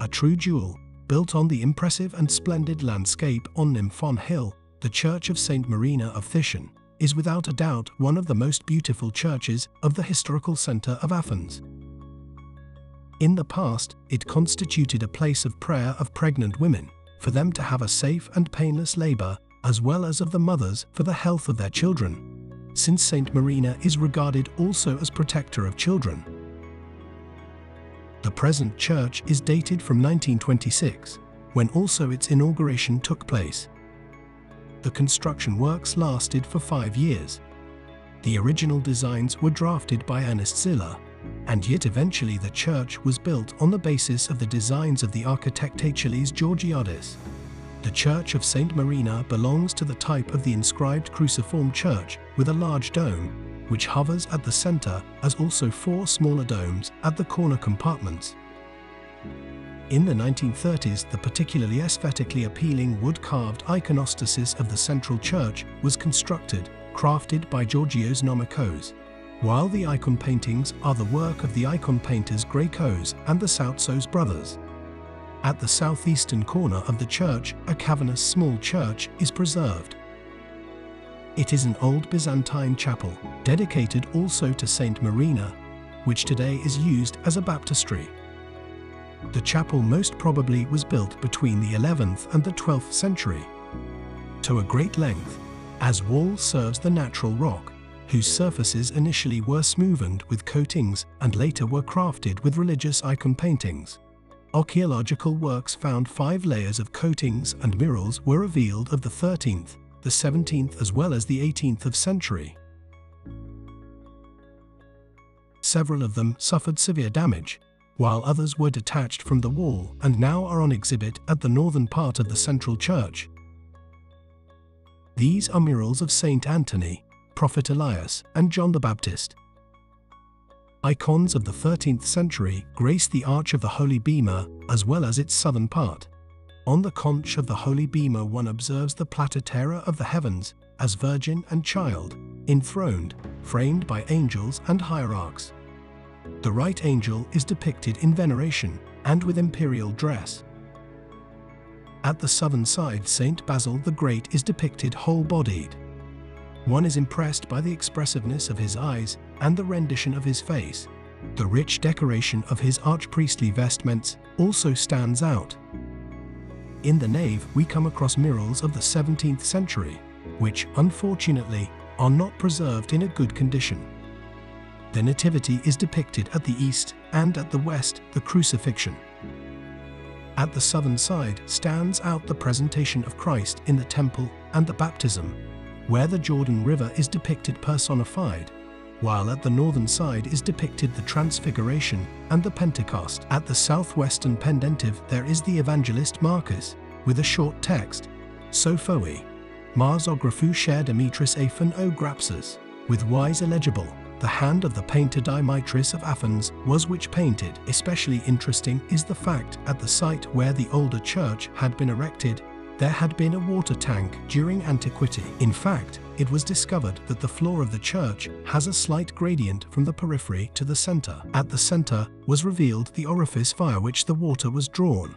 A true jewel, built on the impressive and splendid landscape on Nymphon Hill, the Church of St. Marina of Thyssian is without a doubt one of the most beautiful churches of the historical center of Athens. In the past, it constituted a place of prayer of pregnant women, for them to have a safe and painless labor, as well as of the mothers for the health of their children, since St. Marina is regarded also as protector of children. The present church is dated from 1926, when also its inauguration took place. The construction works lasted for 5 years. The original designs were drafted by Ernest Ziller, and yet eventually the church was built on the basis of the designs of the architect Achilles Georgiadis. The Church of St. Marina belongs to the type of the inscribed cruciform church with a large dome, which hovers at the center, as also 4 smaller domes at the corner compartments. In the 1930s, the particularly aesthetically appealing wood-carved iconostasis of the central church was constructed, crafted by Georgios Nomikos, while the icon paintings are the work of the icon painters Greikos and the Soutsos brothers. At the southeastern corner of the church, a cavernous small church is preserved. It is an old Byzantine chapel, dedicated also to Saint Marina, which today is used as a baptistry. The chapel most probably was built between the 11th and the 12th century, to a great length, as wall serves the natural rock, whose surfaces initially were smoothened with coatings and later were crafted with religious icon paintings. Archaeological works found 5 layers of coatings and murals were revealed of the 13th, the 17th as well as the 18th of century. Several of them suffered severe damage, while others were detached from the wall and now are on exhibit at the northern part of the central church. These are murals of Saint Anthony, Prophet Elias, and John the Baptist. Icons of the 13th century grace the arch of the Holy Bema as well as its southern part. On the conch of the Holy Bema one observes the Platytera of the heavens, as virgin and child, enthroned, framed by angels and hierarchs. The right angel is depicted in veneration and with imperial dress. At the southern side, Saint Basil the Great is depicted whole-bodied. One is impressed by the expressiveness of his eyes and the rendition of his face. The rich decoration of his archpriestly vestments also stands out. In the nave we come across murals of the 17th century, which, unfortunately, are not preserved in a good condition. The Nativity is depicted at the east, and at the west, the Crucifixion. At the southern side stands out the presentation of Christ in the temple and the baptism, where the Jordan River is depicted personified, while at the northern side is depicted the Transfiguration and the Pentecost. At the southwestern pendentive there is the evangelist Marcus, with a short text, Sophoi, Mars ographu share Demetris aphen o grapsus, with wise illegible. The hand of the painter Dimitris of Athens was which painted. Especially interesting is the fact at the site where the older church had been erected, there had been a water tank during antiquity. In fact, it was discovered that the floor of the church has a slight gradient from the periphery to the center. At the center was revealed the orifice via which the water was drawn.